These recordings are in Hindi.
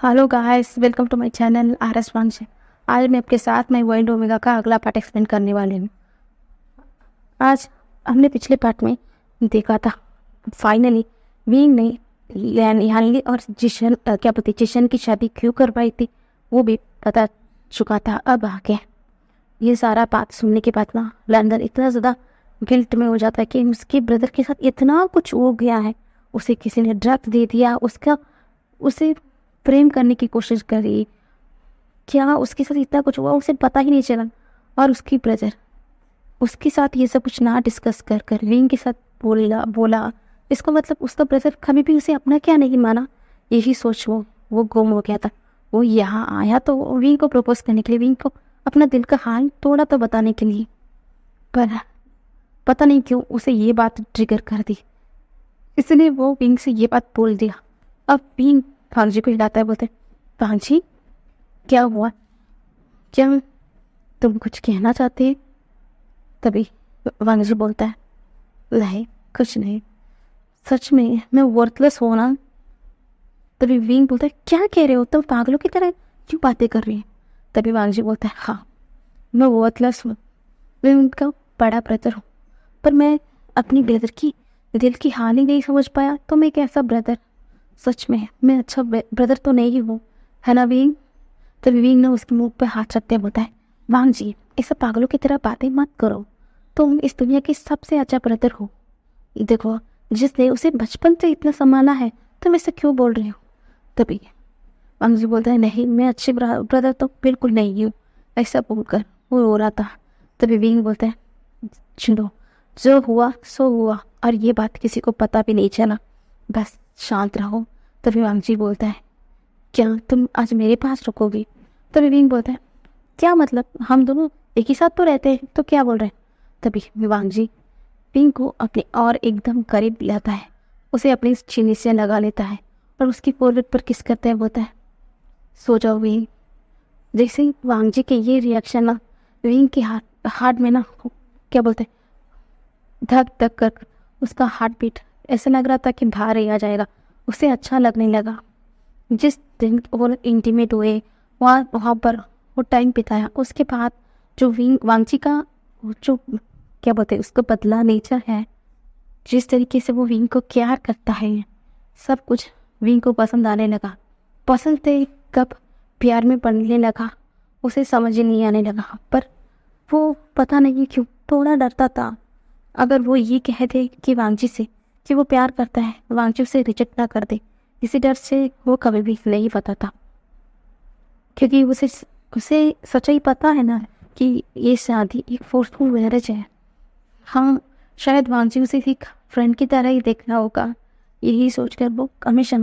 Hello guys, welcome to my channel R S Vansh. आज मैं आपके साथ में वर्ल्ड ओमेगा का अगला पार्ट एक्सप्लेन करने वाली हूँ। आज हमने पिछले पार्ट में देखा था फाइनली विंग ने यानली और जिशन की शादी क्यों करवाई थी वो भी पता चुका था। अब आगे ये सारा बात सुनने के बाद ना लंदन इतना ज़्यादा गिल्ट में हो जाता है कि उसके ब्रदर के साथ इतना कुछ हो गया है। उसे किसी ने ड्रग दे दिया, उसे प्रेम करने की कोशिश करी, क्या उसके साथ इतना कुछ हुआ उसे पता ही नहीं चला। और उसकी ब्रदर उसके साथ ये सब कुछ ना डिस्कस कर विंग के साथ बोला इसको मतलब उसका ब्रदर कभी भी उसे अपना क्या नहीं माना। यही सोच वो गुम हो गया था। वो यहाँ आया तो विंग को प्रपोज करने के लिए, विंग को अपना दिल का हाल थोड़ा तो बताने के लिए, पर पता नहीं क्यों उसे ये बात ट्रिगर कर दी, इसलिए वो विंग से ये बात बोल दिया। अब विंग भांजी को हिलाता है, बोलते भांजी क्या हुआ, क्या तुम कुछ कहना चाहते हैं? तभी भांजी बोलता है नहीं कुछ नहीं, सच में मैं वर्थलेस हूँ ना। तभी विंग बोलता है क्या कह रहे हो, तुम पागलों की तरह क्यों बातें कर रही है? तभी भांजी बोलता है हाँ मैं वर्थलेस हूँ, मैं उनका बड़ा ब्रदर हूँ, पर मैं अपनी ब्रदर की दिल की हाल ही नहीं समझ पाया, तो मैं कैसा ब्रदर, सच में मैं अच्छा ब्रदर तो नहीं हूँ, है ना विंग? तभी विंग ने उसके मुंह पे हाथ रखते बोलता है वांग जी ऐसा पागलों की तरह बातें मत करो, तुम इस दुनिया के सबसे अच्छा ब्रदर हो। देखो जिसने उसे बचपन से इतना संभाला है, तुम ऐसा क्यों बोल रहे हो? तभी वांग जी बोलता है नहीं मैं अच्छे ब्रदर तो बिल्कुल नहीं हूँ, ऐसा बोलकर वो रो रहा था। तभी विंग बोलता है सुनो, जो हुआ सो हुआ और ये बात किसी को पता भी नहीं चला, बस शांत रहो। तभी वांगजी बोलता है क्या तुम आज मेरे पास रुकोगी? तभी विंग बोलता है क्या मतलब, हम दोनों एक ही साथ तो रहते हैं, तो क्या बोल रहे हैं? तभी वांगजी विंग को अपने और एकदम करीब लाता है, उसे अपनी चीनी से लगा लेता है और उसकी फोrehead पर किस करता है, बोलता है सो जाओ विंग। जैसे ही वांगजी के ये रिएक्शन ना विंग के हार्ट में ना क्या बोलते हैं धक धक कर उसका हार्ट बीट ऐसा लग रहा था कि बाहर ही आ जाएगा। उसे अच्छा लगने लगा। जिस दिन वो इंटीमेट हुए वहाँ पर वो टाइम बिताया, उसके बाद जो वांगची का जो क्या बोलते हैं उसको बदला नेचर है, जिस तरीके से वो विंग को केयर करता है, सब कुछ विंग को पसंद आने लगा। पसंद थे कब प्यार में पड़ने लगा उसे समझ ही नहीं आने लगा, पर वो पता नहीं क्यों थोड़ा डरता था। अगर वो ये कह दे कि वांगजी से कि वो प्यार करता है, वांगजी उसे रिजेक्ट ना कर दे, इसी डर से वो कभी भी नहीं बताता, क्योंकि उसे सच्चाई पता है ना कि ये शादी एक फोर्सफुल मैरिज है। हाँ शायद वांगजी उसे एक फ्रेंड की तरह ही देखना होगा, यही सोचकर वो हमेशा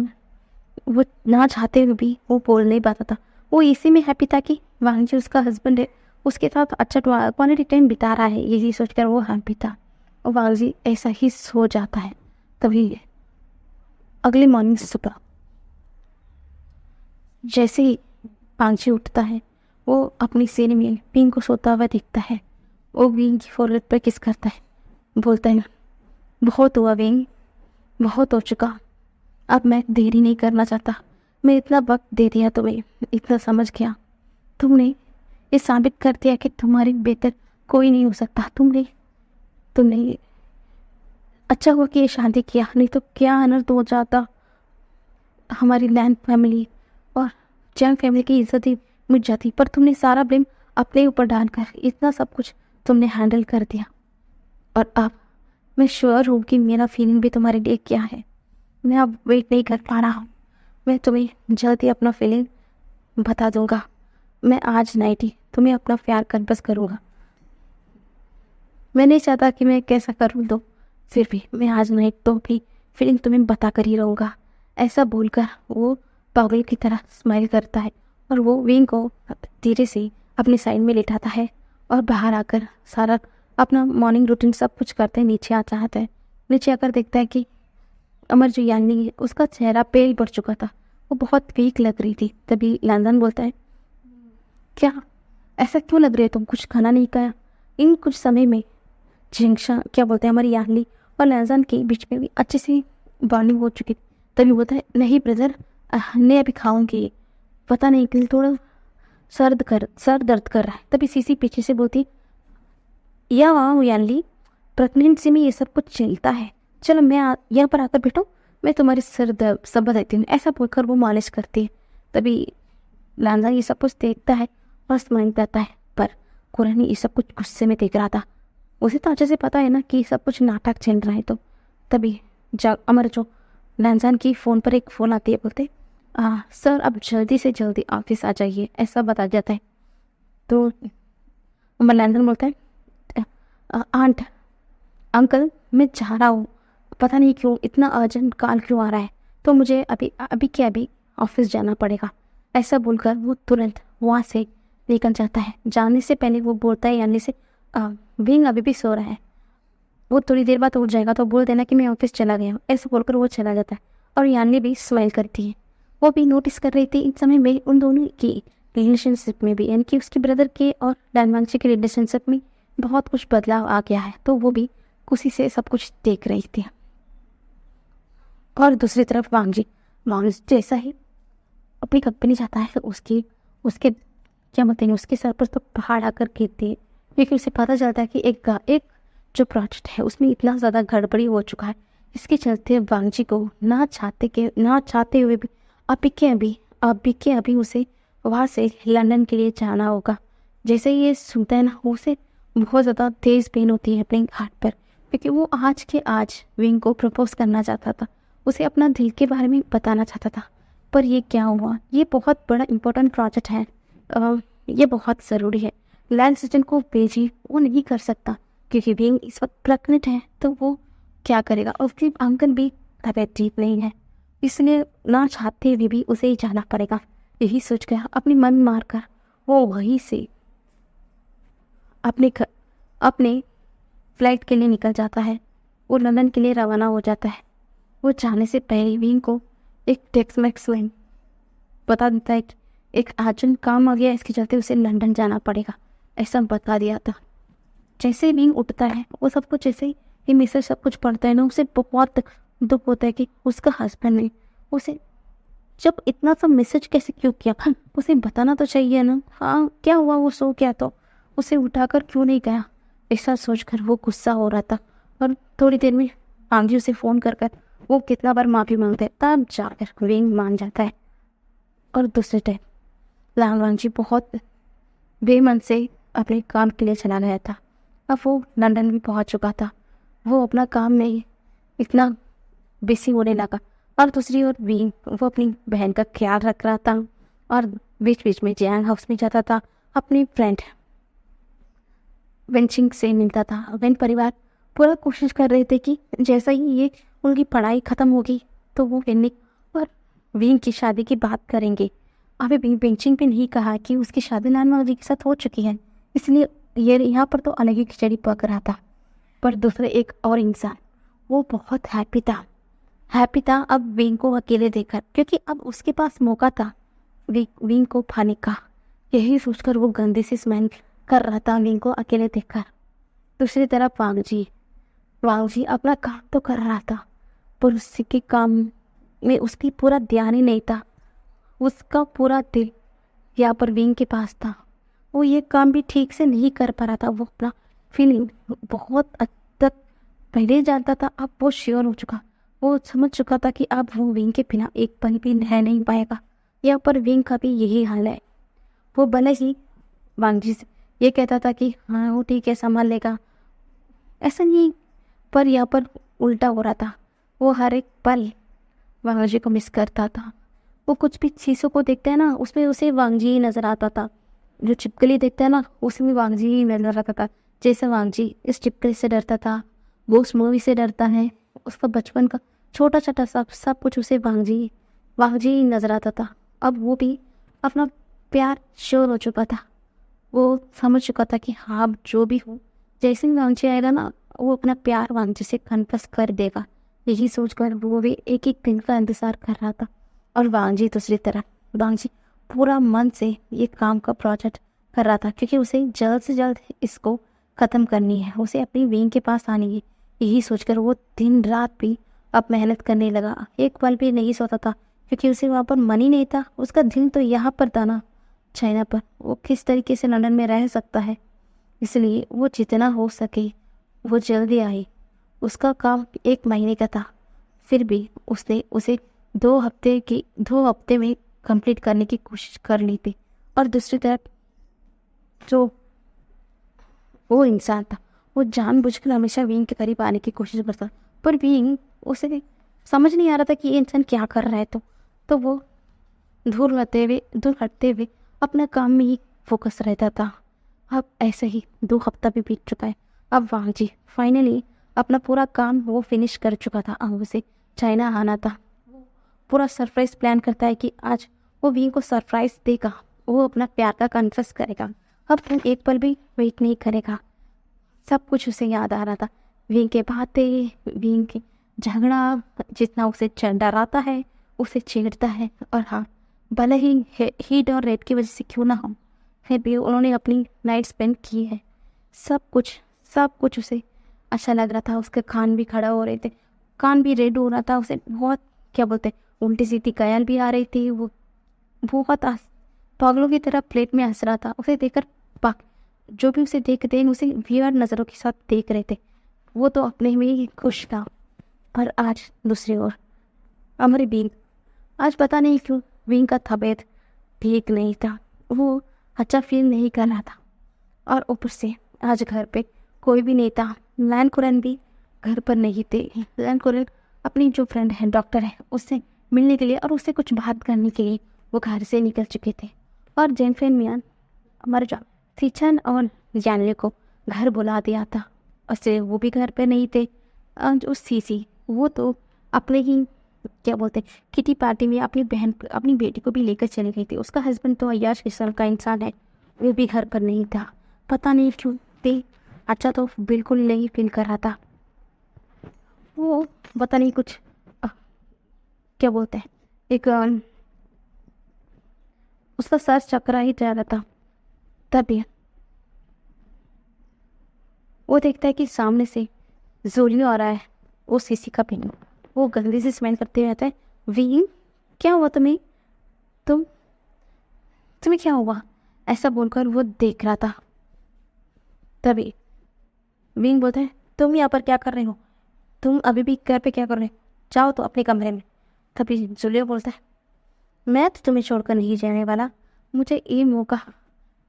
वो ना चाहते हुए भी वो बोल नहीं पाता था। वो इसी में हैप्पी था कि वांगजी उसका हस्बैंड है, उसके साथ अच्छा क्वालिटी टाइम बिता रहा है, यही सोचकर वो हैप्पी था। और वांगजी ऐसा ही सो जाता है। तभी अगले मॉर्निंग सुबह जैसे ही वांगजी उठता है, वो अपनी सीने में विंग को सोता हुआ दिखता है। वो विंग की फोrehead पर किस करता है, बोलता है बहुत हुआ विंग, बहुत हो चुका, अब मैं देरी नहीं करना चाहता, मैं इतना वक्त दे दिया तुम्हें, इतना समझ गया, तुमने ये साबित कर दिया कि तुम्हारे बेहतर कोई नहीं हो सकता। तुमने अच्छा हुआ कि ये शादी किया, नहीं तो क्या अनर्थ हो जाता, हमारी लैंड फैमिली और जैन फैमिली की इज्जत ही मिट जाती। पर तुमने सारा ब्लेम अपने ऊपर डालकर इतना सब कुछ तुमने हैंडल कर दिया, और अब मैं श्योर हूँ कि मेरा फीलिंग भी तुम्हारे लिए क्या है। मैं अब वेट नहीं कर पा रहा हूँ, मैं तुम्हें जल्द ही अपना फीलिंग बता दूंगा। मैं आज नाइट ही तुम्हें अपना प्यार कन्फेस करूँगा। मैं नहीं चाहता कि मैं कैसा करूँ, तो फिर भी मैं आज नाइट तो भी फीलिंग तुम्हें बता कर ही रहूँगा। ऐसा बोलकर वो पागल की तरह स्माइल करता है और वो विंग को धीरे से अपनी साइड में लेटाता है और बाहर आकर सारा अपना मॉर्निंग रूटीन सब कुछ करते नीचे आ जाता है। नीचे आकर देखता है कि अमर जो यानी है उसका चेहरा पेल पड़ चुका था, वो बहुत वीक लग रही थी। तभी लंदन बोलता है क्या ऐसा क्यों लग रही है, तुम कुछ खाना नहीं खाया? इन कुछ समय में जिंगशा क्या बोलते हैं हमारी यानी और लंदन के बीच में भी अच्छी सी बॉन्डिंग हो चुकी थी। तभी बोलता है नहीं ब्रदर, मैं अभी खाऊंगी, पता नहीं क्यों थोड़ा सर दर्द कर रहा है। तभी सीसी पीछे से बोलती, या वाह यानली, प्रेगनेंसी में ये सब कुछ चलता है, चलो मैं यहाँ पर आकर बैठूँ, मैं तुम्हारी सर दर्द सब बताती हूँ। ऐसा बोलकर वो मालिश करती है। तभी लांजा ये सब कुछ देखता है और स्माइल करता है, पर कुरानी ये सब कुछ गुस्से में देख रहा था। उसे तो अच्छे से पता है ना कि सब कुछ नाटक चल रहा है। तो तभी अमर जो लांजान की फ़ोन पर एक फ़ोन आती है, बोलते सर अब जल्दी से जल्दी ऑफिस आ जाइए, ऐसा बता जाता है। तो अमर लांजान बोलता है, आंट अंकल मैं जा रहा हूँ, पता नहीं क्यों इतना अर्जेंट कॉल क्यों आ रहा है, तो मुझे अभी ऑफिस जाना पड़ेगा। ऐसा बोलकर वो तुरंत वहाँ से निकल जाता है। जाने से पहले वो बोलता है यानी से, विंग अभी भी सो रहा है, वो थोड़ी देर बाद उठ जाएगा तो बोल देना कि मैं ऑफिस चला गया हूँ। ऐसा बोलकर वो चला जाता है और यानी भी स्माइल करती है। वो भी नोटिस कर रही थी इस समय में उन दोनों की रिलेशनशिप में भी, यानी कि उसके ब्रदर के और डानवांगची के रिलेशनशिप में बहुत कुछ बदलाव आ गया है। तो वो भी खुशी से सब कुछ देख रही थी। और दूसरी तरफ वांगजी जैसा ही अपनी कंपनी जाता है, उसके क्या बोलते हैं, उसके सर पर तो पहाड़ आकर गिरती है, क्योंकि उसे पता चलता है कि एक जो प्रोजेक्ट है उसमें इतना ज़्यादा गड़बड़ी हो चुका है। इसके चलते वांगजी को ना चाहते हुए भी अभी के अभी उसे वहाँ से लंदन के लिए जाना होगा। जैसे ही ये सुनता है ना, उसे बहुत ज़्यादा तेज़ पेन होती है अपने हार्ट पर, क्योंकि वो आज के आज विंग को प्रपोज करना चाहता था, उसे अपना दिल के बारे में बताना चाहता था। पर ये क्या हुआ, ये बहुत बड़ा इम्पोर्टेंट प्रोजेक्ट है, ये बहुत ज़रूरी है, लैंड सिस्टम को भेजी वो नहीं कर सकता क्योंकि विंग इस वक्त प्रेग्नेंट है, तो वो क्या करेगा। और उसकी अंकल भी तबीयत ठीक नहीं है, इसलिए ना चाहते हुए भी उसे ही जाना पड़ेगा। यही सोच कर अपनी मन मारकर वो वहीं से अपने फ्लाइट के लिए निकल जाता है। वो लंदन के लिए रवाना हो जाता है। वो जाने से पहले विंग को एक टेक्स्ट मैसेज बता देता है कि एक अर्जेंट काम आ गया, इसके चलते उसे लंदन जाना पड़ेगा, ऐसा बता दिया था। जैसे ही विंग उठता है, वो सब कुछ जैसे ही ये मैसेज सब कुछ पढ़ता है ना, उसे बहुत दुख होता है कि उसका हस्बैंड ने उसे जब इतना सा मैसेज कैसे क्यों किया, उसे बताना तो चाहिए ना। हाँ क्या हुआ, वो सो गया तो उसे उठाकर क्यों नहीं गया, ऐसा सोचकर वो गुस्सा हो रहा था। और थोड़ी देर में आंगी उसे फ़ोन कर वो कितना बार माफ़ी मांगते हैं, तब जाकर विंग मान जाता है। और दूसरे टाइम लांगवांगजी बहुत बेमन से अपने काम के लिए चला गया था। अब वो लंदन भी पहुंच चुका था। वो अपना काम में इतना बिजी होने लगा और दूसरी ओर विंग वो अपनी बहन का ख्याल रख रहा था और बीच बीच में जैंग हाउस में जाता था, अपनी फ्रेंड वेंचिंग से मिलता था। वेन परिवार पूरा कोशिश कर रहे थे कि जैसा ही ये उनकी पढ़ाई ख़त्म होगी तो वो वेनिक और विंग की शादी की बात करेंगे। अभी बेंचिंग पे नहीं कहा कि उसकी शादी लानवांगजी के साथ हो चुकी है, इसलिए ये यहाँ पर तो अलग ही खिचड़ी पक रहा था। पर दूसरे एक और इंसान वो बहुत हैप्पी था अब विंग को अकेले देखकर, क्योंकि अब उसके पास मौका था विंग को पाने का। यही सोचकर वो गंदे से स्मेल कर रहा था विंग को अकेले देखकर। दूसरी तरफ वांगजी अपना काम तो कर रहा था, पर उसके काम में उसकी पूरा ध्यान ही नहीं था। उसका पूरा दिल यहाँ पर विंग के पास था। वो ये काम भी ठीक से नहीं कर पा रहा था। वो अपना फीलिंग बहुत हद तक पहले जानता था, अब वो श्योर हो चुका, वो समझ चुका था कि अब वो विंग के बिना एक पल भी रह नहीं पाएगा। यहाँ पर विंग का भी यही हाल है। वो भले ही वांगजी से ये कहता था कि हाँ वो ठीक है संभाल लेगा, ऐसा नहीं, पर यहाँ पर उल्टा हो रहा था। वो हर एक पल वांगजी को मिस करता था। वो कुछ भी चीज़ों को देखता है ना, उसमें उसे वांगजी ही नज़र आता था। जो छिपकली देखता है ना, उसमें वांगजी ही नज़र आता था। जैसे वांगजी इस छिपकली से डरता था, वो उस मूवी से डरता है, उसका बचपन का छोटा छोटा सब कुछ उसे वांगजी ही नज़र आता था। अब वो भी अपना प्यार श्योर हो चुका था। वो समझ चुका था कि हाँ अब जो भी हो, जैसे ही वांगजी आएगा ना, वो अपना प्यार वांगजी से कन्फेस कर देगा। यही सोचकर वो भी एक एक दिन का इंतज़ार कर रहा था। और वांगजी दूसरी तरफ, वांगजी पूरा मन से ये काम का प्रोजेक्ट कर रहा था, क्योंकि उसे जल्द से जल्द इसको ख़त्म करनी है, उसे अपनी विंग के पास आनी है। यही सोचकर वो दिन रात भी अब मेहनत करने लगा, एक पल भी नहीं सोता था, क्योंकि उसे वहाँ पर मनी नहीं था, उसका दिल तो यहाँ पर था ना, चाइना पर। वो किस तरीके से लंदन में रह सकता है, इसलिए वो जितना हो सके वो जल्दी आई। उसका काम 1 महीने का था, फिर भी उसने उसे 2 हफ्ते में कंप्लीट करने की कोशिश कर ली थी। और दूसरी तरफ जो वो इंसान था, वो जानबूझकर हमेशा विंग के करीब आने की कोशिश करता, पर विंग उसे समझ नहीं आ रहा था कि ये इंसान क्या कर रहा है। तो वो दूर हटते हुए अपना काम में ही फोकस रहता था। अब ऐसे ही 2 हफ्ता भी बीत चुका है। अब वांग जी फाइनली अपना पूरा काम वो फिनिश कर चुका था। अब उसे चाइना आना था। पूरा सरप्राइज प्लान करता है कि आज वो विंग को सरप्राइज देगा, वो अपना प्यार का कन्फेस करेगा। अब वो एक पल भी वेट नहीं करेगा। सब कुछ उसे याद आ रहा था, विंग के बातें, विंग के झगड़ा, जितना उसे डराता है, उसे छेड़ता है। और हाँ, भले ही हीट और रेड की वजह से क्यों ना हो, फिर भी उन्होंने अपनी नाइट स्पेंड की है। सब कुछ उसे अच्छा लग रहा था। उसके कान भी खड़ा हो रहे थे, कान भी रेड हो रहा था। उसे बहुत क्या बोलते उल्टी सीधी कयाल भी आ रही थी। वो बहुत पागलों की तरह प्लेट में हंस रहा था। उसे देखकर जो भी उसे देखते हैं उसे वियर्ड नज़रों के साथ देख रहे थे। वो तो अपने में ही खुश था। पर आज दूसरी ओर हमारी विंग, आज पता नहीं क्यों विंग का तबीयत ठीक नहीं था। वो अच्छा फील नहीं कर रहा था। और ऊपर से आज घर पे कोई भी नहीं था। लैन कुरन भी घर पर नहीं थे। लैन कुरन अपनी जो फ्रेंड है, डॉक्टर है, उससे मिलने के लिए और उससे कुछ बात करने के लिए वो घर से निकल चुके थे। और जेनफेन मियान, हमारे जो सिचन और जानले को घर बुला दिया था। उससे वो भी घर पे नहीं थे। जो सीसी, वो तो अपने ही क्या बोलते किटी पार्टी में अपनी बेटी को भी लेकर चली गई थी। उसका हस्बैंड तो अय्याश किस्म का इंसान है, वो भी घर पर नहीं था। पता नहीं क्यों थे, अच्छा तो बिल्कुल नहीं फील कर रहा था। वो पता नहीं कुछ क्या बोलते हैं, एक उसका सर चकरा ही जा रहा था। तभी वो देखता है कि सामने से जोलियो आ रहा है। वो सीसी का पिन, वो गंदे से स्मेल करते हुए आता है। विंग, क्या हुआ तुम्हें? तुम तुम्हें क्या हुआ? ऐसा बोलकर वो देख रहा था। तभी विंग बोलता है, तुम यहाँ पर क्या कर रहे हो? तुम अभी भी घर पे क्या कर रहे हो? जाओ तो अपने कमरे में। तभी जोलियो बोलता है, मैं तो तुम्हें छोड़कर नहीं जाने वाला। मुझे ये मौका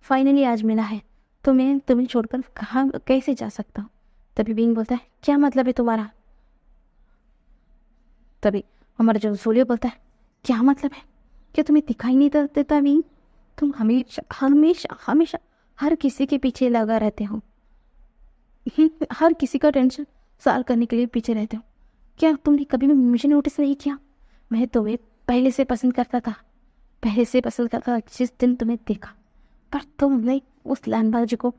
फाइनली आज मिला है, तो मैं तुम्हें छोड़कर कहाँ कैसे जा सकता हूँ? तभी विंग बोलता है, क्या मतलब है तुम्हारा? तभी हमारा जो जोलियो बोलता है, क्या मतलब है? क्या तुम्हें दिखाई नहीं देता विंग? तुम हमेशा हमेशा हमेशा हर किसी के पीछे लगा रहते हो। हर किसी का टेंशन सॉल्व करने के लिए पीछे रहते हो। क्या तुमने कभी भी मुझे नोटिस नहीं किया? मैं तुम्हें पहले से पसंद करता था जिस दिन तुम्हें देखा। पर तुमने उस लैंडबाजी को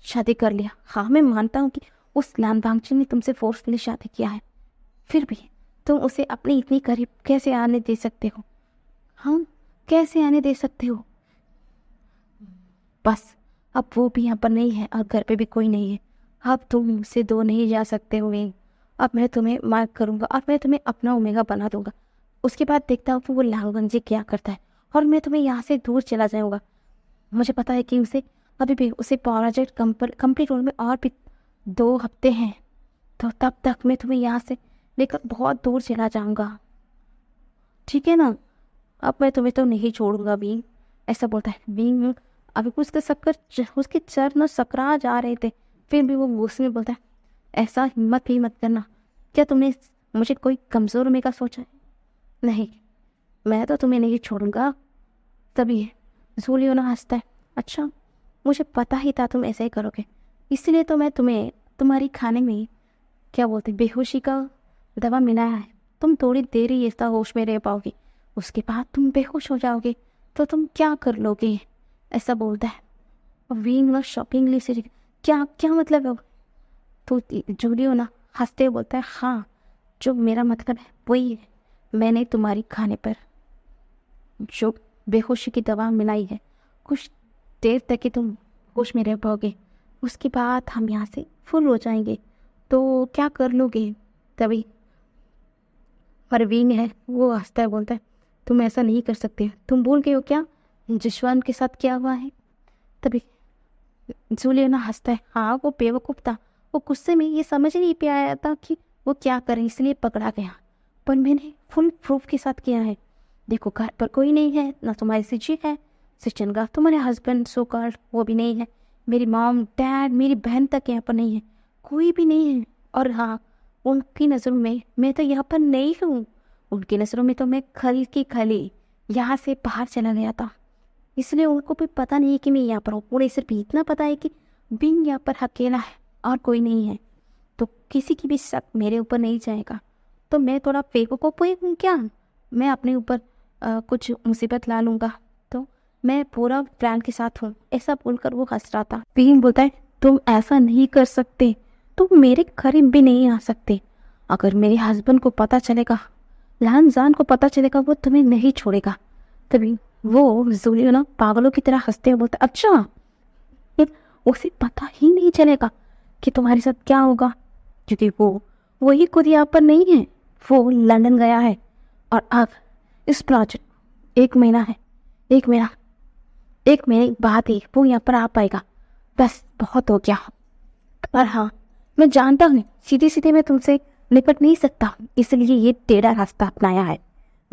शादी कर लिया। हाँ, मैं मानता हूँ कि उस लैंडबाजी ने तुमसे फोर्सफुली शादी किया है, फिर भी तुम उसे अपने इतनी करीब कैसे आने दे सकते हो? हाँ, कैसे आने दे सकते हो? बस अब वो भी यहाँ पर नहीं है और घर पे भी कोई नहीं है। अब तुम मुझसे दूर नहीं जा सकते हो विंग। अब मैं तुम्हें मार्क करूँगा और मैं तुम्हें अपना ओमेगा बना दूंगा। उसके बाद देखता हूँ वो लांगजी क्या करता है और मैं तुम्हें यहाँ से दूर चला जाऊँगा। मुझे पता है कि उसे अभी भी उसे प्रोजेक्ट कंप्लीट होने में और भी 2 हफ्ते हैं, तो तब तक मैं तुम्हें यहाँ से लेकर बहुत दूर चला जाऊँगा, ठीक है ना? अब मैं तुम्हें तो नहीं छोड़ूंगा विंग, ऐसा बोलता है विंग। अभी उसके चर न सकरा जा रहे थे, फिर भी वो गुस्से में बोलता है, ऐसा हिम्मत भी मत करना। क्या तुमने मुझे कोई कमज़ोर होने का सोचा है? नहीं, मैं तो तुम्हें नहीं छोड़ूंगा। तभी जूलियो ना हंसता है, अच्छा मुझे पता ही था तुम ऐसा ही करोगे, इसलिए तो मैं तुम्हें तुम्हारी खाने में क्या बोलते बेहोशी का दवा मिलाया है। तुम थोड़ी देर ही ऐसा होश में रह पाओगे, उसके बाद तुम बेहोश हो जाओगे, तो तुम क्या कर लोगे? ऐसा बोलता है। और विंग ना शॉकिंगली से क्या क्या मतलब है? तो जूलियो ना हंसते हुए बोलता है, हाँ, जो मेरा मतलब है वही है। मैंने तुम्हारी खाने पर जो बेहोशी की दवा मिलाई है, कुछ देर तक ही तुम होश में रह पाओगे, उसके बाद हम यहाँ से फुल हो जाएंगे, तो क्या कर लोगे? तभी परवीन है वो हंसता है, बोलता है, तुम ऐसा नहीं कर सकते, तुम भूल गए हो क्या जशवंत के साथ क्या हुआ है। तभी जूलियो ना हंसता है। हाँ, वो बेवकूफ़ था, वो गुस्से में ये समझ नहीं पे आया था कि वो क्या करे, इसलिए पकड़ा गया। पर मैंने फुल प्रूफ के साथ किया है। देखो, घर पर कोई नहीं है, ना तुम्हारी सिची है, सिचन का तुम्हारे हस्बैंड सो कॉल्ड वो भी नहीं है, मेरी मॉम डैड मेरी बहन तक यहाँ पर नहीं है, कोई भी नहीं है। और हाँ, उनकी नज़रों में मैं तो यहाँ पर नहीं हूँ, उनकी नज़रों में तो मैं खल की खली यहाँ से बाहर चला गया था, इसलिए उनको भी पता नहीं है कि मैं यहाँ पर हूँ। उन्हें सिर्फ इतना पता है कि बिंग यहाँ पर अकेला है और कोई नहीं है, तो किसी की भी शक मेरे ऊपर नहीं जाएगा। तो मैं थोड़ा बेवकूफ़ हूँ क्या, मैं अपने ऊपर कुछ मुसीबत ला लूँगा, तो मैं पूरा प्लान के साथ हूँ, ऐसा बोलकर वो हंस रहा था। बिंग बोलता है, तुम ऐसा नहीं कर सकते, तुम मेरे करीब भी नहीं आ सकते। अगर मेरे हस्बैंड को पता चलेगा, लहान जान को पता चलेगा, वो तुम्हें नहीं छोड़ेगा। तभी वो जूलियो ना पागलों की तरह हंसते हुए बोलता, अच्छा ये उसे पता ही नहीं चलेगा कि तुम्हारे साथ क्या होगा, क्योंकि वही खुद यहाँ पर नहीं है, वो लंदन गया है। और अब इस प्रोजेक्ट 1 महीना है, 1 महीने बाद ही वो यहाँ पर आ पाएगा, बस बहुत हो गया। और हाँ, मैं जानता हूँ सीधे सीधे मैं तुमसे निपट नहीं सकता, इसलिए ये टेढ़ा रास्ता अपनाया है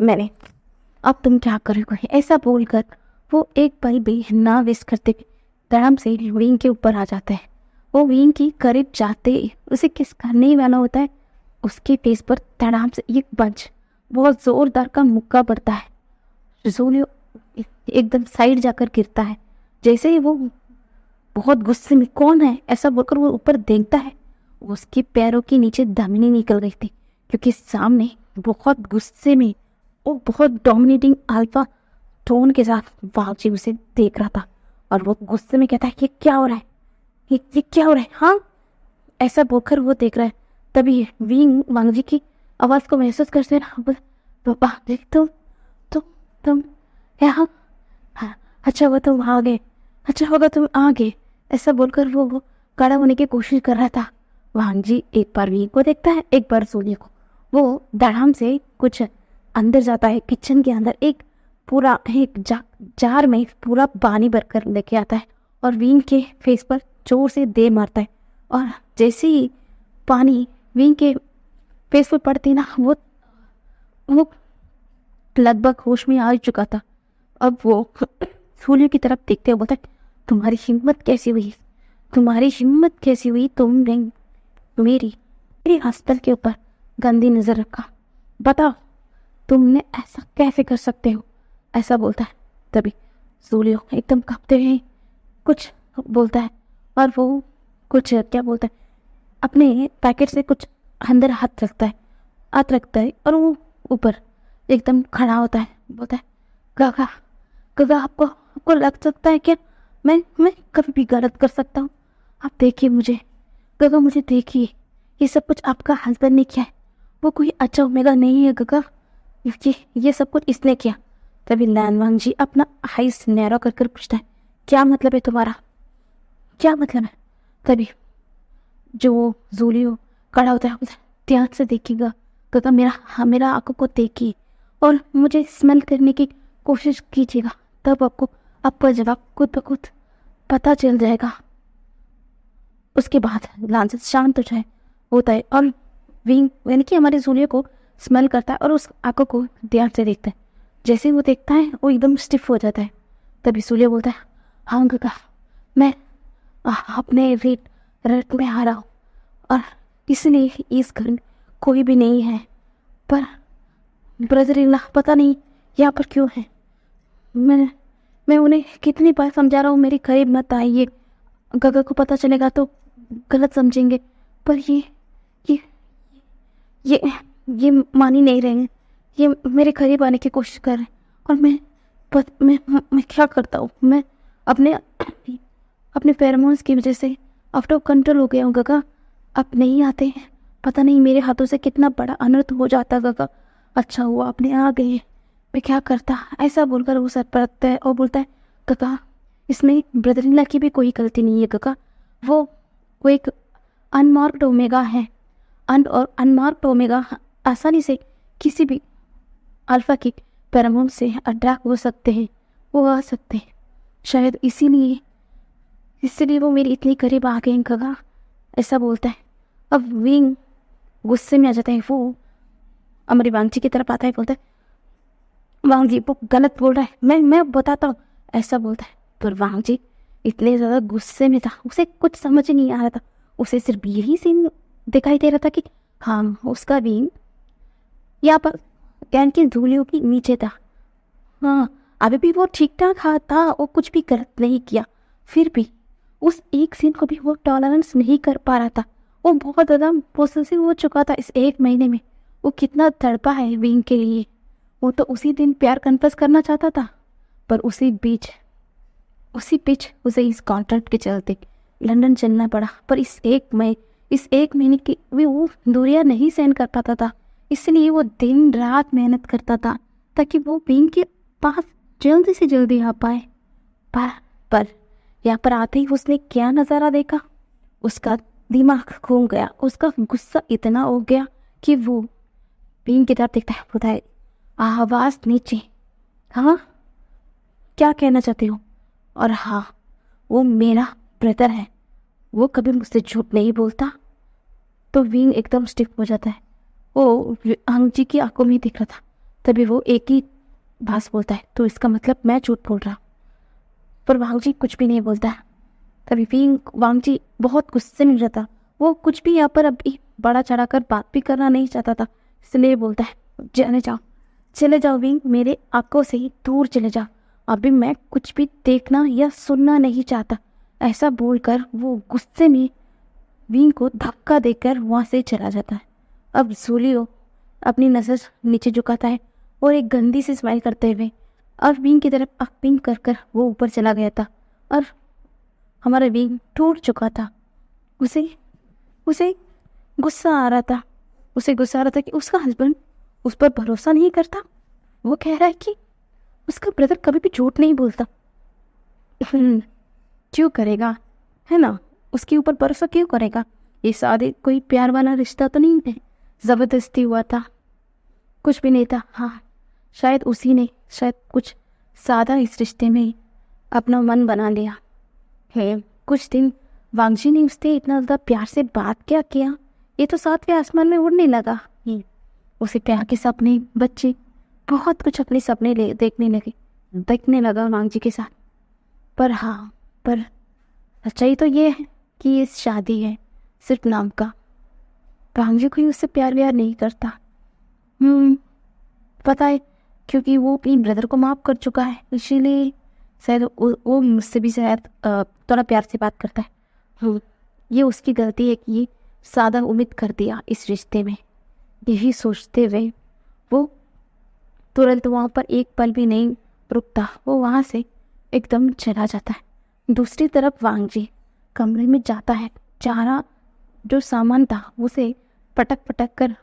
मैंने। अब तुम क्या करोगे, ऐसा बोलकर वो एक पल भी ना वेस्ट करते हुए धड़ाम से विंग के ऊपर आ जाता है। वो विंग की करीब जाते ही उसे किस करने ही वाला होता है, उसके फेस पर धड़ाम से एक पंच, बहुत जोरदार का मुक्का पड़ता है। जूलियो एकदम साइड जाकर गिरता है। जैसे ही वो बहुत गुस्से में, कौन है ऐसा बोलकर वो ऊपर देखता है, उसके पैरों के नीचे धमनी निकल गई थी, क्योंकि सामने बहुत गुस्से में वो बहुत डोमिनेटिंग अल्फा टोन के साथ वांगजी उसे देख रहा था। और वो गुस्से में कहता है, ये क्या हो रहा है, ये क्या हो रहा है, हाँ, ऐसा बोलकर वो देख रहा है। तभी विंग वांगजी की आवाज़ को महसूस करते ना, पापा देख तुम यहाँ, हाँ, अच्छा हुआ तुम आ गए, अच्छा होगा तुम आ गए, ऐसा बोलकर वो खड़ा होने की कोशिश कर रहा था। वांगजी एक बार विंग को देखता है, एक बार जूलियो को। वो धड़ाम से कुछ अंदर जाता है, किचन के अंदर एक जार में पूरा पानी भरकर लेके आता है और विंग के फेस पर जोर से दे मारता है। और जैसे ही पानी विंग के फेस पर पड़ती ना, वो लगभग होश में आ चुका था। अब वो जूलियो की तरफ देखते हुए बोलता है, तुम्हारी हिम्मत कैसी हुई, तुम्हारी हिम्मत कैसी हुई, तुमने मेरी हस्बैंड के ऊपर गंदी नजर रखा, बताओ तुमने ऐसा कैसे कर सकते हो, ऐसा बोलता है। तभी जूलियो एकदम कांपते हुए कुछ बोलता है, और वो कुछ क्या बोलता है, अपने पैकेट से कुछ अंदर हाथ रखता है और वो ऊपर एकदम खड़ा होता है, बोलता है, काका आपको लग सकता है क्या मैं कभी भी गलत कर सकता हूँ, आप देखिए मुझे, काका मुझे देखिए, ये सब कुछ आपका हस्बैंड ने किया है, वो कोई अच्छा ओमेगा नहीं है काका, ये सब कुछ इसने किया। तभी लैनवांग जी अपना आइस नैरो कर पूछता है, क्या मतलब है तुम्हारा, क्या मतलब है। तभी जो जूलियो खड़ा होता है, ध्यान से देखिएगा काका, मेरा आंखों को देखिए और मुझे स्मेल करने की कोशिश कीजिएगा, तब आपका जवाब खुद ब खुद पता चल जाएगा। उसके बाद लांसेट शांत होता है और विंग यानी कि हमारे जूलियो को स्मेल करता है और उस आंखों को ध्यान से देखता है। जैसे ही वो देखता है वो एकदम स्टिफ हो जाता है। तभी जूलियो बोलता है, हाँ काका, मैं अपने रेट में आ रहा हूँ और इसलिए इस घर में कोई भी नहीं है, पर ब्रदर इन लॉ पता नहीं यहाँ पर क्यों है। मैं उन्हें कितनी बार समझा रहा हूँ, मेरे करीब मत आइए, गगा को पता चलेगा तो गलत समझेंगे, पर ये मान ही नहीं रहे हैं, ये मेरे करीब आने की कोशिश कर रहे हैं। और मैं क्या करता हूँ, मैं अपने फेरोमोन्स की वजह से आउट ऑफ कंट्रोल हो गया हूँ गगा, अब नहीं आते हैं, पता नहीं मेरे हाथों से कितना बड़ा अनर्थ हो जाता गगा, अच्छा हुआ आपने आ गए, मैं क्या करता, ऐसा बोलकर वो सर पर रखता है और बोलता है, काका इसमें ब्रदर इन लॉ की भी कोई गलती नहीं है काका, वो एक अनमार्क्ड ओमेगा है, और अनमार्क्ड ओमेगा आसानी से किसी भी अल्फा की पैरामाउंट से अट्रैक्ट हो सकते हैं, वो आ सकते हैं। शायद इसीलिए वो मेरी इतनी करीब आ गए गगा, ऐसा बोलता है। अब विंग गुस्से में आ जाता है। वो हमारी वांगची की तरफ आता है, बोलता है वांगजी वो गलत बोल रहा है, मैं बताता हूँ, ऐसा बोलता है। पर वांगजी इतने ज़्यादा गुस्से में था, उसे कुछ समझ नहीं आ रहा था। उसे सिर्फ यही सीन दिखाई दे रहा था कि हाँ, उसका विंग यहाँ पर कैंटीन धूलियों के नीचे था। हाँ, अभी भी वो ठीक ठाक हाँ था, वो कुछ भी गलत नहीं किया। फिर भी उस एक सीन को भी वो टॉलरेंस नहीं कर पा रहा था। वो बहुत ज़्यादा पोसेसिव हो चुका था इस एक महीने में। वो कितना तड़पा है विंग के लिए। वो तो उसी दिन प्यार कन्फेस करना चाहता था, पर उसी बीच उसे इस कॉन्ट्रैक्ट के चलते लंदन चलना पड़ा। पर इस एक महीने की भी वो दूरियां नहीं सहन कर पाता था। इसलिए वो दिन रात मेहनत करता था ताकि वो विंग के पास जल्दी से जल्दी आ पाए। पर यहाँ पर आते ही उसने क्या नज़ारा देखा, उसका दिमाग घूम गया। उसका गुस्सा इतना हो गया कि वो विंग की तरफ देखता है, बोलता है आवाज़ नीचे, हाँ क्या कहना चाहते हो? और हाँ, वो मेरा ब्रदर है, वो कभी मुझसे झूठ नहीं बोलता। तो विंग एकदम स्टिफ हो जाता है। वो हांगजी की आंखों में दिख रहा था। तभी वो एक ही भास बोलता है, तो इसका मतलब मैं झूठ बोल रहा। पर वांगजी कुछ भी नहीं बोलता। तभी वांगजी बहुत गुस्से में रहता। वो कुछ भी यहाँ पर अभी बड़ा चढ़ा कर बात भी करना नहीं चाहता था। इसलिए बोलता है चले जाओ विंग, मेरे आंखों से ही दूर चले जाओ। अभी मैं कुछ भी देखना या सुनना नहीं चाहता। ऐसा बोलकर वो गुस्से में विंग को धक्का देकर वहाँ से चला जाता है। अब जूलियो अपनी नज़र नीचे झुकाता है और एक गंदी सी स्माइल करते हुए अब विंग की तरफ पिंक कर कर वो ऊपर चला गया था। और हमारा विंग टूट चुका था। उसे गुस्सा आ रहा था। कि उसका हस्बैंड उस पर भरोसा नहीं करता। वो कह रहा है कि उसका ब्रदर कभी भी झूठ नहीं बोलता। क्यों करेगा, है ना? उसके ऊपर भरोसा क्यों करेगा? ये शादी कोई प्यार वाला रिश्ता तो नहीं है, ज़बरदस्ती हुआ था, कुछ भी नहीं था। हाँ, शायद उसी ने कुछ सादा इस रिश्ते में अपना मन बना लिया है। कुछ दिन वांगजी ने उससे इतना ज़्यादा प्यार से बात क्या किया, ये तो सातवें आसमान में उड़ने लगा। उसे प्यार के सपने, बच्चे, बहुत कुछ अपने सपने देखने लगा वांगजी के साथ। पर हाँ, पर सच्चाई तो ये है कि ये शादी है सिर्फ नाम का। वांगजी कोई उससे प्यार व्यार नहीं करता। पता है, क्योंकि वो अपनी ब्रदर को माफ़ कर चुका है, इसीलिए शायद वो मुझसे भी शायद थोड़ा प्यार से बात करता है। ये उसकी गलती है कि ये सादा उम्मीद कर दिया इस रिश्ते में। यही सोचते हुए वो तुरंत वहाँ पर एक पल भी नहीं रुकता। वो वहाँ से एकदम चला जाता है। दूसरी तरफ वांगजी कमरे में जाता है। चारा जो सामान था उसे पटक कर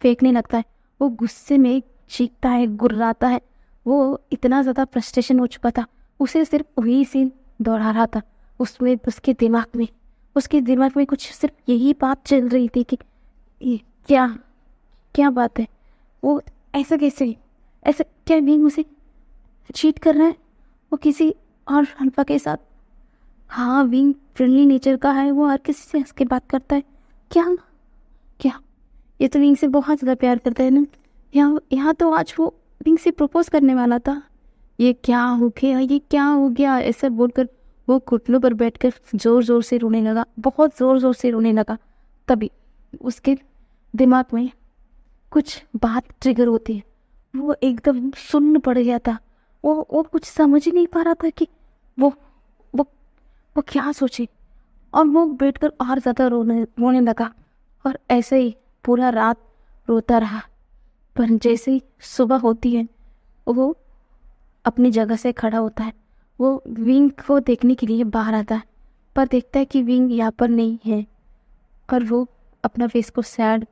फेंकने लगता है। वो गुस्से में चीखता है, गुर्राता है। वो इतना ज़्यादा फ्रस्ट्रेशन हो चुका था, उसे सिर्फ वही सीन दोहरा रहा था। उसके दिमाग में कुछ सिर्फ यही बात चल रही थी कि क्या बात है, वो ऐसा क्या विंग उसे चीट कर रहा है, वो किसी और अल्फा के साथ। हाँ, विंग फ्रेंडली नेचर का है, वो हर किसी से हंस के बात करता है। क्या ये तो विंग से बहुत ज़्यादा प्यार करता है ना। यहाँ तो आज वो विंग से प्रपोज करने वाला था। ये क्या हो गया, ऐसा बोलकर वो घुटनों पर बैठकर ज़ोर से रोने लगा, बहुत ज़ोर से रोने लगा। तभी उसके दिमाग में कुछ बात ट्रिगर होती है। वो एकदम सुन्न पड़ गया था। वो कुछ समझ ही नहीं पा रहा था कि वो क्या सोचे। और वो बैठकर और ज़्यादा रोने लगा और ऐसे ही पूरा रात रोता रहा। पर जैसे ही सुबह होती है वो अपनी जगह से खड़ा होता है। वो विंग को देखने के लिए बाहर आता है, पर देखता है कि विंग यहाँ पर नहीं है। और वो अपना फेस को सैड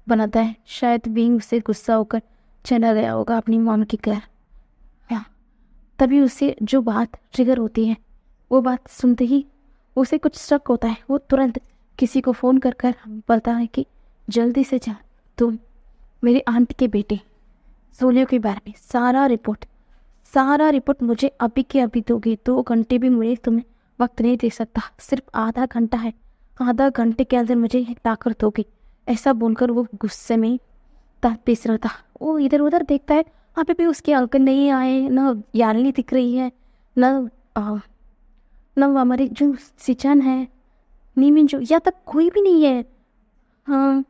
बनाता है। शायद विंग उससे गुस्सा होकर चला गया होगा अपनी मॉम के घर। तभी उसे जो बात ट्रिगर होती है, वो बात सुनते ही उसे कुछ शक होता है। वो तुरंत किसी को फ़ोन कर बोलता है कि जल्दी से जा, तुम मेरे आंटी के बेटे सोलियो के बारे में सारा रिपोर्ट मुझे अभी के अभी दोगे। 2 घंटे भी मुझे तुम्हें वक्त नहीं दे सकता, सिर्फ आधा घंटा है। आधा घंटे के अंदर मुझे लाकर दोगे। ऐसा बोलकर वो गुस्से में दांत पीस रहा था। वो इधर उधर देखता है, वहाँ पे भी उसके अंकल नहीं आए, न यालिनी दिख रही है, न हमारी जो सिचन है, नीमिन जो, या तक कोई भी नहीं है। हाँ,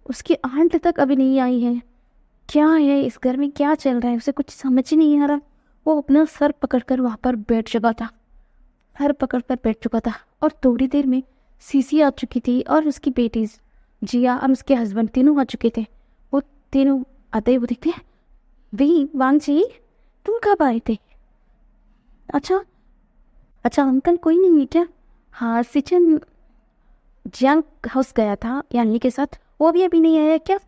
उसकी आंट तक अभी नहीं आई है। क्या है इस घर में, क्या चल रहा है, उसे कुछ समझ ही नहीं आ रहा। वो अपना सर पकड़कर वहाँ पर बैठ चुका था, और थोड़ी देर में सीसी आ चुकी थी और उसकी बेटी जिया और उसके हस्बैंड तीनों आ चुके थे। वो तीनों आते ही वो देखते हैं, वी वांग जी तुम कब आए थे? अच्छा अंकल कोई नहीं है क्या? हाँ, सिचन जियांग हाउस गया था यानी के साथ, वो भी अभी नहीं आया क्या?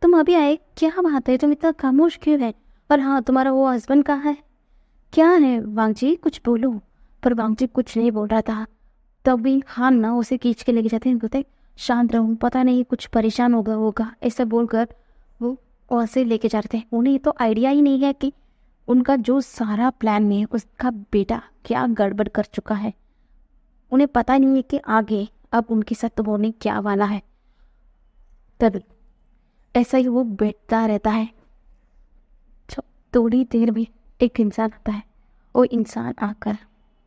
तुम अभी आए, क्या बात है, तुम इतना खामोश क्यों है? और हाँ, तुम्हारा वो हस्बैंड कहाँ है? क्या है वांग जी, कुछ बोलो। पर वांग जी कुछ नहीं बोल रहा था। तभी खान ना उसे खींच के लेके जाते हैं, बोलते शांत रहो, पता नहीं कुछ परेशान होगा ऐसा बोलकर वो वहाँ से लेके जा रहे थे। उन्हें तो आइडिया ही नहीं है कि उनका जो सारा प्लान है उसका बेटा क्या गड़बड़ कर चुका है। उन्हें पता नहीं है कि आगे अब उनके साथ होने क्या वाला है। तब ऐसा ही वो बैठता रहता है। थोड़ी देर में एक इंसान आता है। वो इंसान आकर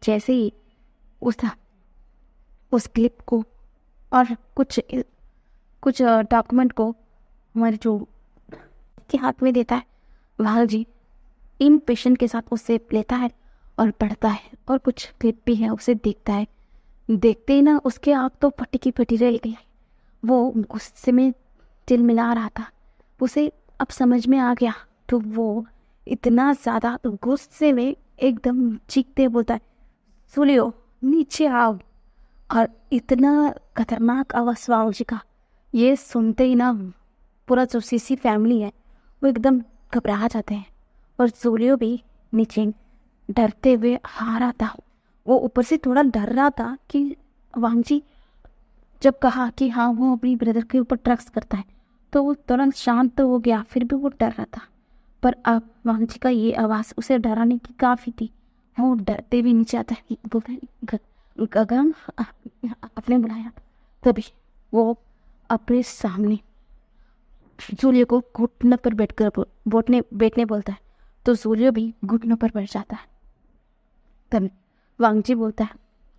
जैसे ही उस क्लिप को और कुछ डॉक्यूमेंट को हमारे जो के हाथ में देता है, वाल जी इन पेशेंट के साथ उसे लेता है और पढ़ता है, और कुछ क्लिप भी है उसे देखता है। देखते ही ना उसके आँख तो फटी की फटी रह गई। वो गुस्से में तिलमिला रहा था। उसे अब समझ में आ गया, तो वो इतना ज़्यादा गुस्से में एकदम चीखते बोलता है, सुलियो नीचे आओ। और इतना खतरनाक आवाज़ वांग जी का, ये सुनते ही ना पूरा जो सीसी फैमिली है वो एकदम घबरा जाते हैं। और सोलियो भी नीचे डरते हुए आ रहा था। वो ऊपर से थोड़ा डर रहा था कि वांग जी जब कहा कि हाँ वो अपनी ब्रदर के ऊपर ट्रस्ट करता है, तो वो तुरंत शांत हो गया। फिर भी वो डर रहा था, पर अब वांग जी का ये आवाज़ उसे डराने की काफ़ी थी। वो डरते भी नीचे आता है, बोलते गगन आपने बुलाया। तभी वो अपने सामने जूलियो को घुटनों पर बैठने बोलता है, तो जूलियो भी घुटनों पर बैठ जाता है। तब वांग जी बोलता है,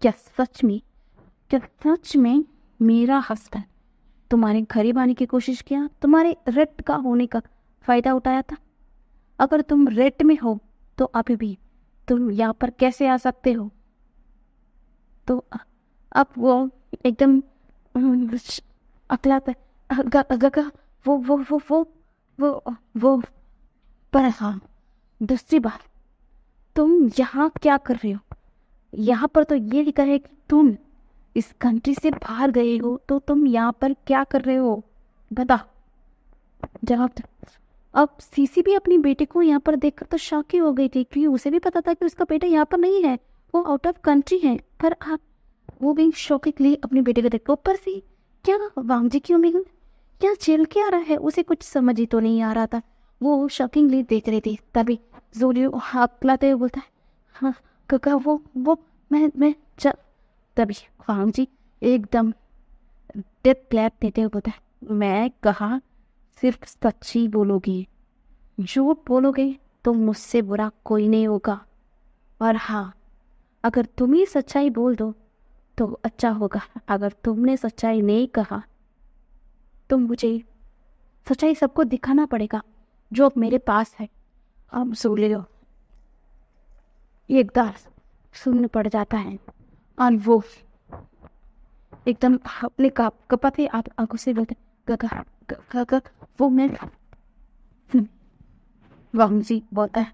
क्या सच में मेरा हस्बैंड तुम्हारे करीब आने की कोशिश किया, तुम्हारे रेट का होने का फ़ायदा उठाया था? अगर तुम रेट में हो तो अभी भी तुम यहाँ पर कैसे आ सकते हो? तो अब वो एकदम अकलाता है, वो पर हाँ, दूसरी बात, तुम यहाँ क्या कर रहे हो? यहाँ पर तो ये लिखा है कि तुम इस कंट्री से बाहर गए हो, तो तुम यहाँ पर क्या कर रहे हो? बता, जवाब दो। अब सीसी भी अपनी बेटे को यहाँ पर देखकर तो शॉक ही हो गई थी, क्योंकि उसे भी पता था कि उसका बेटा यहाँ पर नहीं है, वो आउट ऑफ कंट्री है। पर आप वो भी शॉकिंगली अपने बेटे को देखकर ऊपर से क्या वांग जी की उम्मीद क्या चल के आ रहा है, उसे कुछ समझ ही तो नहीं आ रहा था। वो शॉकिंगली देख रही थी। तभी जोलियो हाकलाते हुए बोलता है, हाँ काका, वो मैं तभी वांग जी एकदम डेथ क्लैप देते हुए बोलता है, मैं कहा सिर्फ सच ही बोलोगी, झूठ बोलोगे तो मुझसे बुरा कोई नहीं होगा। और हाँ, अगर तुम ही सच्चाई बोल दो तो अच्छा होगा। अगर तुमने सच्चाई नहीं कहा तो मुझे सच्चाई सबको दिखाना पड़ेगा जो अब मेरे पास है। अब सुन लो। एकदम सुन पड़ जाता है और वो एकदम अपने कपाते आप आंखों से बोलते, गगा वो मैं। वांग जी बोलता है,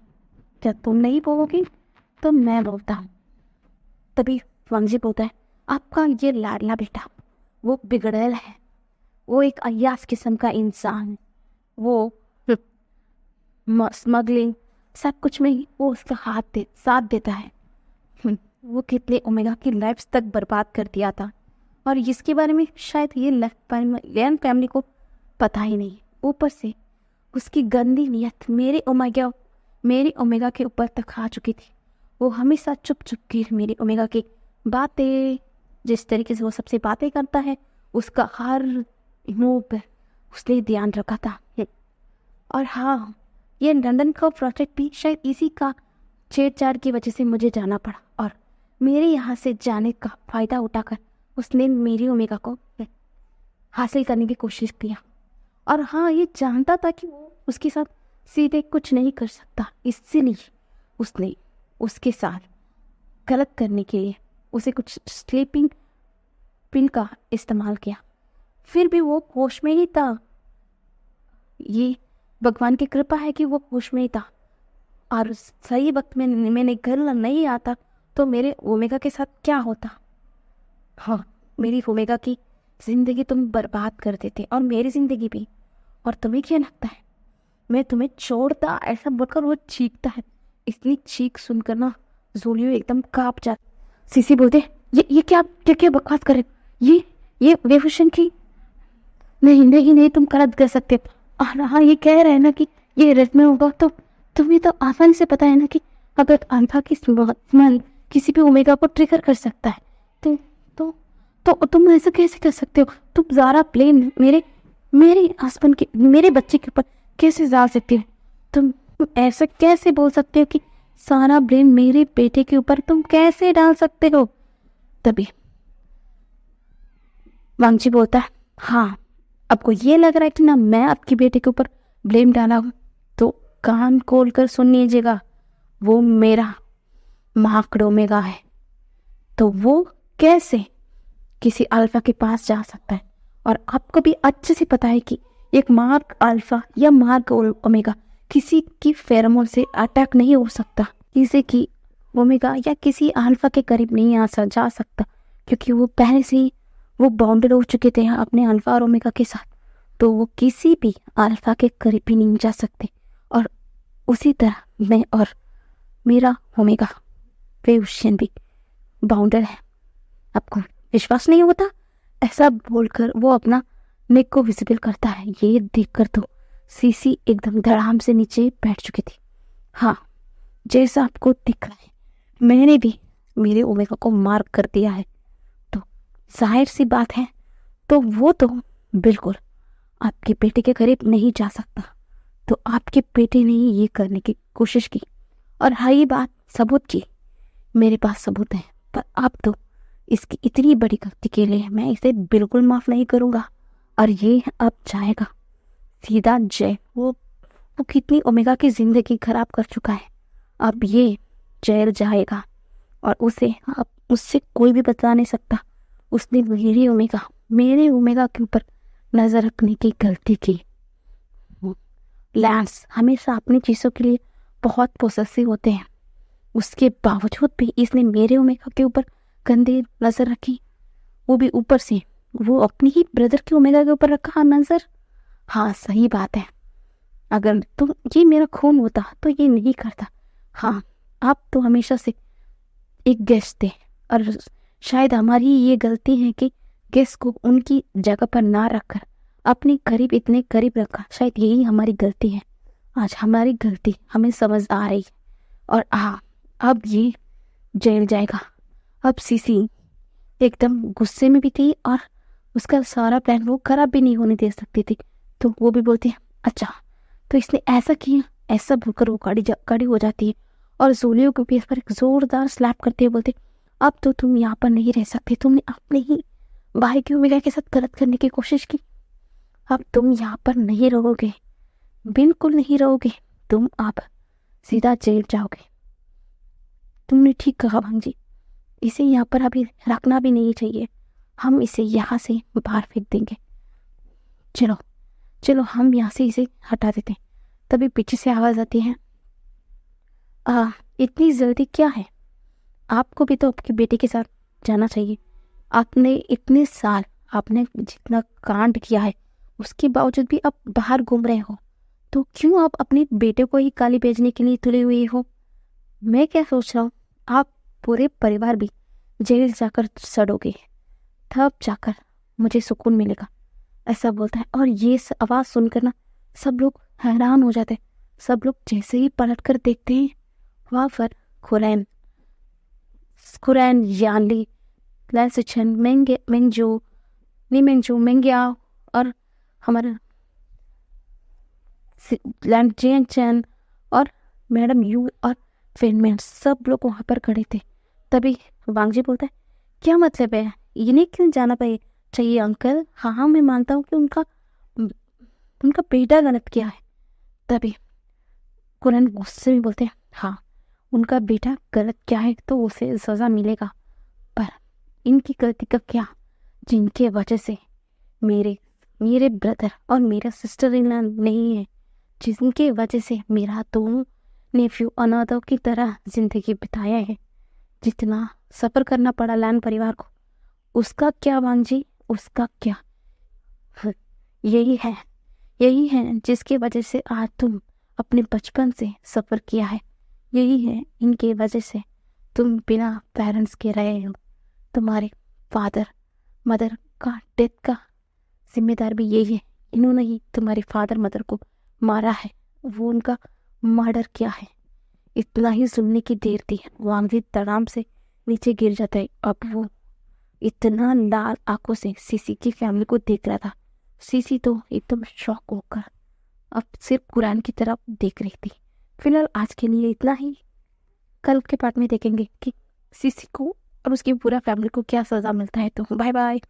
क्या तुम नहीं बोलोगी तो मैं बोलता हूँ। तभी वांग जी बोलता है, आपका ये लाडला बेटा वो बिगड़ैल है, वो एक अय्यास किस्म का इंसान है। वो स्मगलिंग सब कुछ में ही वो उसका साथ देता है। वो कितने ओमेगा की लाइफ्स तक बर्बाद कर दिया था, और इसके बारे में शायद ये लेन फैमिली को पता ही नहीं। ऊपर से उसकी गंदी नीयत मेरी ओमेगा के ऊपर तक आ चुकी थी। वो हमेशा चुप चुप के मेरी ओमेगा की बातें, जिस तरीके से वो सबसे बातें करता है, उसका हर मूव पे उसने ध्यान रखा था। और हाँ, ये लंदन का प्रोजेक्ट भी शायद इसी का छेड़छाड़ की वजह से मुझे जाना पड़ा, और मेरे यहाँ से जाने का फ़ायदा उठाकर उसने मेरी ओमेगा को हासिल करने की कोशिश किया। और हाँ, ये जानता था कि वो उसके साथ सीधे कुछ नहीं कर सकता, इसीलिए उसने उसके साथ गलत करने के लिए उसे कुछ स्लीपिंग पिल का इस्तेमाल किया। फिर भी वो होश में ही था। ये भगवान की कृपा है कि वो होश में ही था, और सही वक्त में मैंने घर नहीं आता तो मेरे ओमेगा के साथ क्या होता। हाँ, मेरी ओमेगा की ज़िंदगी तुम बर्बाद कर देते, और मेरी ज़िंदगी भी। और तुम्हें क्या लगता है मैं तुम्हें छोड़ता? ऐसा बोलकर वो चीखता है। इतनी चीख सुनकर ना जूलियो एकदम कांप जाता। सीसी बोलते, ये क्या बकवास कर रहे हो? ये वेवोशन की नहीं नहीं नहीं, तुम गलत कर सकते हो। और हाँ, ये कह रहे हैं ना कि ये रेड में होगा, तो तुम्हें तो आसानी से पता है ना कि अगर अल्फा की स्मल किसी भी ओमेगा को ट्रिगर कर सकता है, तो तुम ऐसा कैसे कर सकते हो? तुम ज़रा ब्लेम मेरे हस्बैंड के, मेरे बच्चे के ऊपर कैसे डाल सकते हो? तुम ऐसा कैसे बोल सकते हो कि सारा ब्लेम मेरे बेटे के ऊपर तुम कैसे डाल सकते हो? तभी वांगची बोलता है, हाँ, आपको ये लग रहा है कि ना मैं आपके बेटे के ऊपर ब्लेम डाला हूँ, तो कान खोल कर सुन लीजिएगा। वो मेरा मार्क ओमेगा है, तो वो कैसे किसी अल्फा के पास जा सकता है? और आपको भी अच्छे से पता है कि एक मार्क अल्फा या मार्क ओमेगा किसी की फेरोमोन से अटैक नहीं हो सकता, किसी की ओमेगा या किसी अल्फा के करीब नहीं जा सकता, क्योंकि वो पहले से ही वो बाउंडेड हो चुके थे अपने अल्फा और ओमेगा के साथ, तो वो किसी भी अल्फा के करीब भी नहीं जा सकते। और उसी तरह मैं और मेरा ओमेगा वेवोशन भी बाउंडेड है। आपको विश्वास नहीं होता? ऐसा बोलकर वो अपना नेक को विजिबल करता है। ये देखकर तो सीसी एकदम धड़ाम से नीचे बैठ चुकी थी। हाँ, जैसा आपको दिख रहा है, मैंने भी मेरे ओमेगा को मार्क कर दिया है, तो जाहिर सी बात है, तो वो तो बिल्कुल आपके बेटे के करीब नहीं जा सकता। तो आपके बेटे ने ये करने की कोशिश की, और रही बात सबूत की, मेरे पास सबूत है, पर अब तो इसकी इतनी बड़ी गलती के लिए मैं इसे बिल्कुल माफ़ नहीं करूँगा, और ये अब जाएगा सीधा जेल। वो कितनी ओमेगा की ज़िंदगी खराब कर चुका है, अब ये जेल जाएगा, और उसे अब उससे कोई भी बता नहीं सकता उसने मेरे ओमेगा के ऊपर नज़र रखने की गलती की। लैंस हमेशा अपनी चीज़ों के लिए बहुत पोसेसिव होते हैं, उसके बावजूद भी इसने मेरे ओमेगा के ऊपर गंदी नज़र रखी, वो भी ऊपर से वो अपनी ही ब्रदर के ओमेगा के ऊपर रखा नज़र। हाँ, सही बात है, अगर तुम ये मेरा खून होता तो ये नहीं करता। हाँ, आप तो हमेशा से एक गेस्ट थे, और शायद हमारी ये गलती है कि गेस्ट को उनकी जगह पर ना रखकर अपने करीब इतने करीब रखा, शायद यही हमारी गलती है। आज हमारी गलती हमें समझ आ रही है, और अब ये जेल जाएगा। अब सीसी एकदम गुस्से में भी थी, और उसका सारा प्लान वो खराब भी नहीं होने दे सकती थी, तो वो भी बोलती है, अच्छा तो इसने ऐसा किया, ऐसा बोलकर वो खड़ी हो जाती है, और जूलियो के पीठ पर एक जोरदार स्लैप करते हुए बोलते, अब तो तुम यहाँ पर नहीं रह सकते, तुमने अपने ही भाई की ओमेगा के साथ गलत करने की कोशिश की, अब तुम यहाँ पर नहीं रहोगे, बिल्कुल नहीं रहोगे, तुम अब सीधा जेल जाओगे। तुमने ठीक कहा भांजी, इसे यहाँ पर अभी रखना भी नहीं चाहिए, हम इसे यहाँ से बाहर फेंक देंगे। चलो हम यहाँ से इसे हटा देते हैं। तभी पीछे से आवाज़ आती है, इतनी जल्दी क्या है? आपको भी तो आपके बेटे के साथ जाना चाहिए। आपने इतने साल आपने जितना कांड किया है, उसके बावजूद भी आप बाहर घूम रहे हो, तो क्यों आप अपने बेटे को ही गाली भेजने के लिए तुले हुए हो? मैं क्या सोच रहा हूँ, आप पूरे परिवार भी जेल जाकर सड़ोगे, तब जाकर मुझे सुकून मिलेगा, ऐसा बोलता है। और ये आवाज़ सुनकर ना सब लोग हैरान हो जाते। सब लोग जैसे ही पलट कर देखते हैं, वहाँ पर खुरैन खुरैन यानली, लैसिचन, मेंगे मेंगजो, नीमेंजो, मेंग्याओ और हमारा लैंड चैन और मैडम यू और फेनमैन सब लोग वहाँ पर खड़े थे। तभी वांगजी बोलता है, क्या मतलब है, इन्हें क्यों जाना चाहिए अंकल? हाँ हाँ, मैं मानता हूँ कि उनका बेटा गलत किया है। तभी कुरैन गुस्से में बोलते हैं, हाँ, उनका बेटा गलत किया है तो उसे सजा मिलेगा, पर इनकी गलती का क्या, जिनके वजह से मेरे मेरे ब्रदर और मेरा सिस्टर इन लॉ नहीं है, जिनके वजह से मेरा दोनों नेफ्यू अनाथों की तरह जिंदगी बिताया है, जितना सफ़र करना पड़ा लैन परिवार को, उसका क्या वांजी, उसका क्या? यही है यही है जिसकी वजह से आज तुम अपने बचपन से सफ़र किया है। यही है इनके वजह से तुम बिना पेरेंट्स के रहे हो। तुम्हारे फादर मदर का डेथ का जिम्मेदार भी यही है। इन्होंने ही तुम्हारे फादर मदर को मारा है, वो उनका मर्डर किया है। इतना ही सुनने की देर थी, वांगजी तड़ाम से नीचे गिर जाता है। अब वो इतना लाल आंखों से सीसी की फैमिली को देख रहा था। सीसी तो एकदम शॉक होकर अब सिर्फ कुरान की तरफ देख रही थी। फिलहाल आज के लिए इतना ही। कल के पार्ट में देखेंगे कि सीसी को और उसकी पूरा फैमिली को क्या सजा मिलता है। तो बाय बाय।